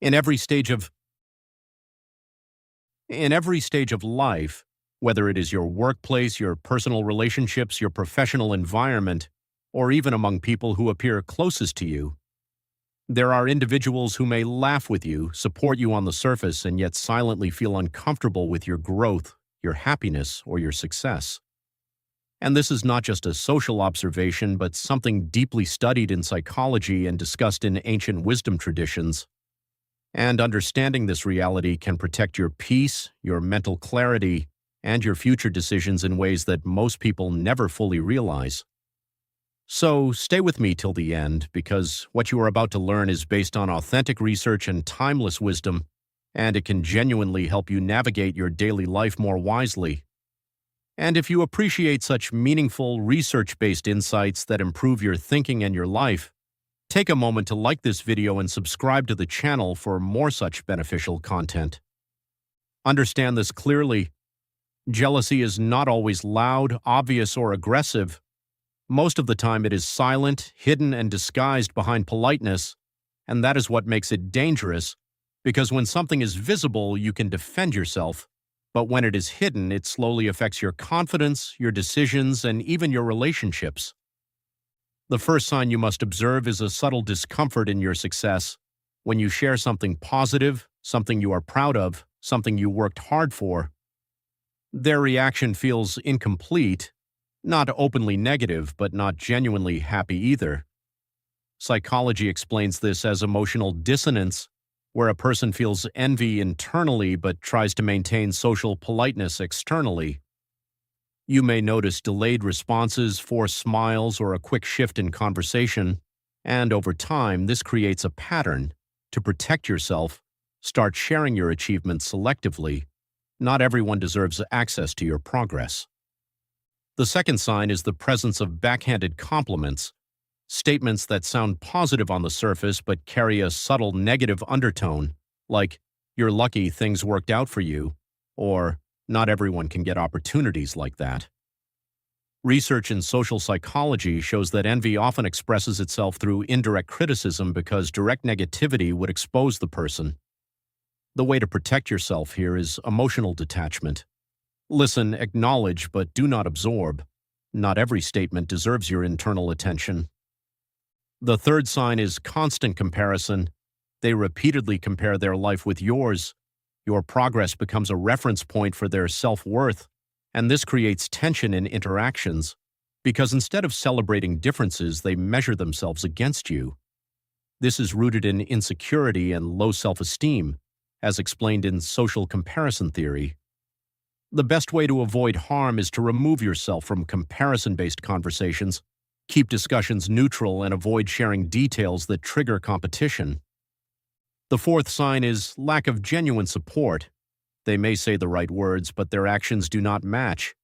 In every stage of in every stage of life, whether it is your workplace, your personal relationships, your professional environment, or even among people who appear closest to you, there are individuals who may laugh with you, support you on the surface, and yet silently feel uncomfortable with your growth, your happiness, or your success. And this is not just a social observation, but something deeply studied in psychology and discussed in ancient wisdom traditions. And understanding this reality can protect your peace, your mental clarity, and your future decisions in ways that most people never fully realize. So stay with me till the end, because what you are about to learn is based on authentic research and timeless wisdom, and it can genuinely help you navigate your daily life more wisely. And if you appreciate such meaningful, research-based insights that improve your thinking and your life, take a moment to like this video and subscribe to the channel for more such beneficial content. Understand this clearly. Jealousy is not always loud, obvious, or aggressive. Most of the time it is silent, hidden, and disguised behind politeness, and that is what makes it dangerous, because when something is visible, you can defend yourself. But when it is hidden, it slowly affects your confidence, your decisions, and even your relationships. The first sign you must observe is a subtle discomfort in your success. When you share something positive, something you are proud of, something you worked hard for, their reaction feels incomplete, not openly negative, but not genuinely happy either. Psychology explains this as emotional dissonance, where a person feels envy internally but tries to maintain social politeness externally. You may notice delayed responses, forced smiles, or a quick shift in conversation, and over time, this creates a pattern. To protect yourself, start sharing your achievements selectively. Not everyone deserves access to your progress. The second sign is the presence of backhanded compliments, statements that sound positive on the surface but carry a subtle negative undertone, like, "You're lucky things worked out for you," or "Not everyone can get opportunities like that." Research in social psychology shows that envy often expresses itself through indirect criticism because direct negativity would expose the person. The way to protect yourself here is emotional detachment. Listen, acknowledge, but do not absorb. Not every statement deserves your internal attention. The third sign is constant comparison. They repeatedly compare their life with yours. Your progress becomes a reference point for their self-worth, and this creates tension in interactions, because instead of celebrating differences, they measure themselves against you. This is rooted in insecurity and low self-esteem, as explained in social comparison theory. The best way to avoid harm is to remove yourself from comparison-based conversations. Keep discussions neutral and avoid sharing details that trigger competition. The fourth sign is lack of genuine support. They may say the right words, but their actions do not match.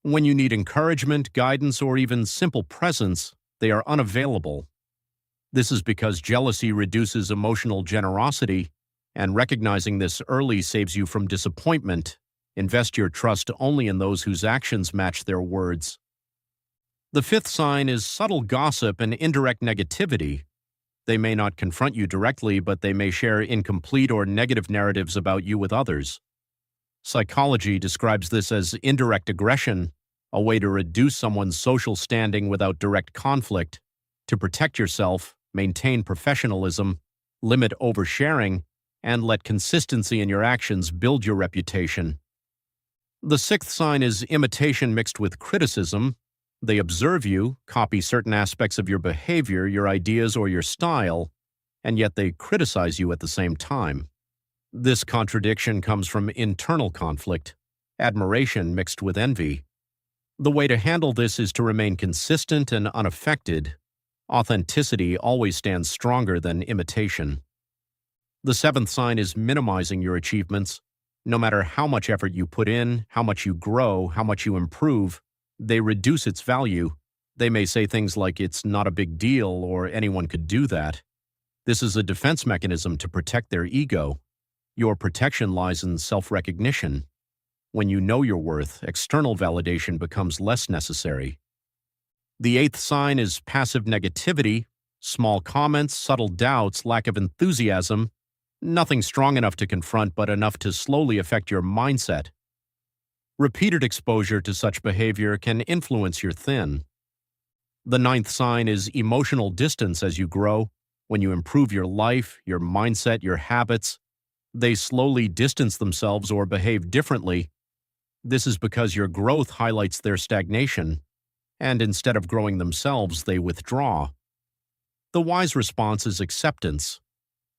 When you need encouragement, guidance, or even simple presence, they are unavailable. This is because jealousy reduces emotional generosity, and recognizing this early saves you from disappointment. Invest your trust only in those whose actions match their words. The fifth sign is subtle gossip and indirect negativity. They may not confront you directly, but they may share incomplete or negative narratives about you with others. Psychology describes this as indirect aggression, a way to reduce someone's social standing without direct conflict. To protect yourself, maintain professionalism, limit oversharing, and let consistency in your actions build your reputation. The sixth sign is imitation mixed with criticism. They observe you, copy certain aspects of your behavior, your ideas, or your style, and yet they criticize you at the same time. This contradiction comes from internal conflict, admiration mixed with envy. The way to handle this is to remain consistent and unaffected. Authenticity always stands stronger than imitation. The seventh sign is minimizing your achievements. No matter how much effort you put in, how much you grow, how much you improve, they reduce its value. They may say things like it's not a big deal or anyone could do that. This is a defense mechanism to protect their ego. Your protection lies in self-recognition. When you know your worth, external validation becomes less necessary. The eighth sign is passive negativity. Small comments, subtle doubts, lack of enthusiasm. Nothing strong enough to confront, but enough to slowly affect your mindset. Repeated exposure to such behavior can influence your thin. The ninth sign is emotional distance as you grow. When you improve your life, your mindset, your habits, they slowly distance themselves or behave differently. This is because your growth highlights their stagnation, and instead of growing themselves, they withdraw. The wise response is acceptance.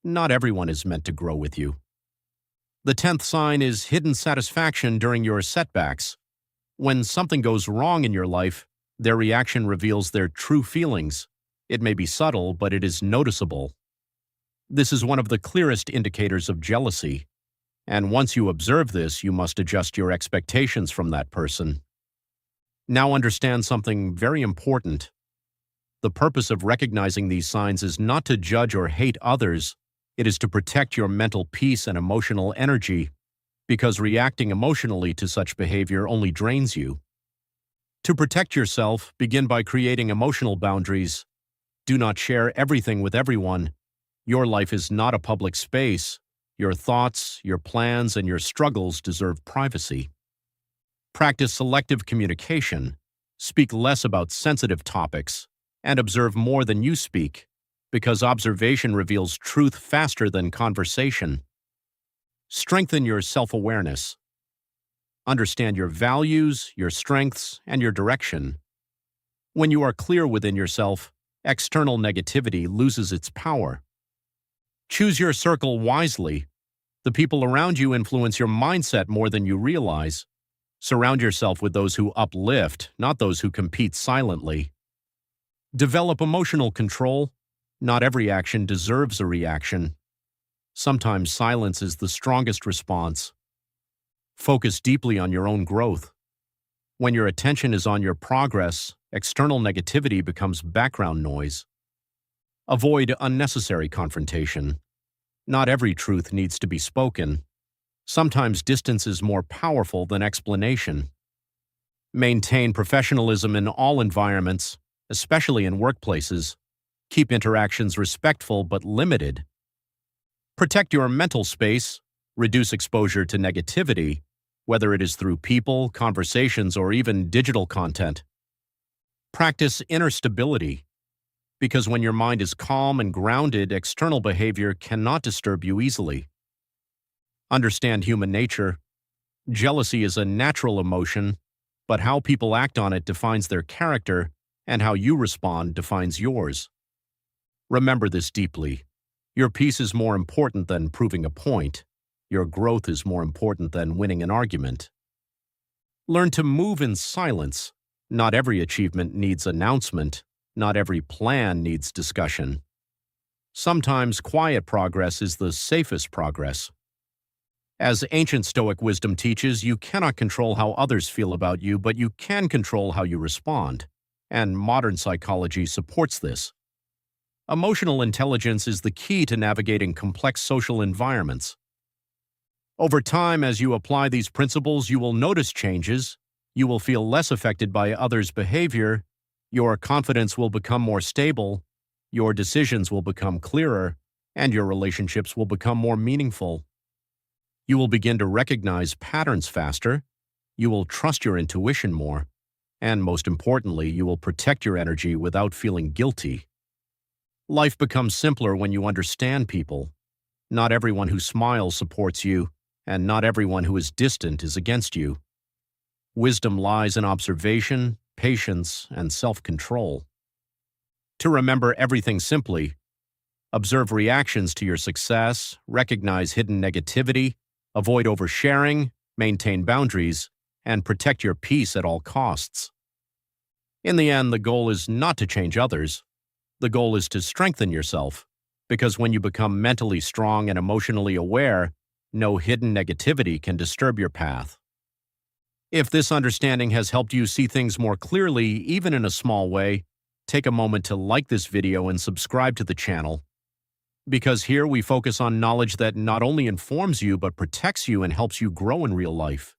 Not everyone is meant to grow with you. The 10th sign is hidden satisfaction during your setbacks. When something goes wrong in your life, their reaction reveals their true feelings. It may be subtle, but it is noticeable. This is one of the clearest indicators of jealousy, and once you observe this, you must adjust your expectations from that person. Now understand something very important. The purpose of recognizing these signs is not to judge or hate others. It is to protect your mental peace and emotional energy, because reacting emotionally to such behavior only drains you. To protect yourself, begin by creating emotional boundaries. Do not share everything with everyone. Your life is not a public space. Your thoughts, your plans, and your struggles deserve privacy. Practice selective communication. Speak less about sensitive topics, and observe more than you speak, because observation reveals truth faster than conversation. Strengthen your self-awareness. Understand your values, your strengths, and your direction. When you are clear within yourself, external negativity loses its power. Choose your circle wisely. The people around you influence your mindset more than you realize. Surround yourself with those who uplift, not those who compete silently. Develop emotional control. Not every action deserves a reaction. Sometimes silence is the strongest response. Focus deeply on your own growth. When your attention is on your progress, external negativity becomes background noise. Avoid unnecessary confrontation. Not every truth needs to be spoken. Sometimes distance is more powerful than explanation. Maintain professionalism in all environments, especially in workplaces. Keep interactions respectful but limited. Protect your mental space. Reduce exposure to negativity, whether it is through people, conversations, or even digital content. Practice inner stability, because when your mind is calm and grounded, external behavior cannot disturb you easily. Understand human nature. Jealousy is a natural emotion, but how people act on it defines their character, and how you respond defines yours. Remember this deeply. Your peace is more important than proving a point. Your growth is more important than winning an argument. Learn to move in silence. Not every achievement needs announcement. Not every plan needs discussion. Sometimes quiet progress is the safest progress. As ancient Stoic wisdom teaches, you cannot control how others feel about you, but you can control how you respond. And modern psychology supports this. Emotional intelligence is the key to navigating complex social environments. Over time, as you apply these principles, you will notice changes. You will feel less affected by others' behavior. Your confidence will become more stable. Your decisions will become clearer, and your relationships will become more meaningful. You will begin to recognize patterns faster. You will trust your intuition more. And most importantly, you will protect your energy without feeling guilty. Life becomes simpler when you understand people. Not everyone who smiles supports you, and not everyone who is distant is against you. Wisdom lies in observation, patience, and self-control. To remember everything simply, observe reactions to your success, recognize hidden negativity, avoid oversharing, maintain boundaries, and protect your peace at all costs. In the end, the goal is not to change others. The goal is to strengthen yourself, because when you become mentally strong and emotionally aware, no hidden negativity can disturb your path. If this understanding has helped you see things more clearly, even in a small way, take a moment to like this video and subscribe to the channel. Because here we focus on knowledge that not only informs you but protects you and helps you grow in real life.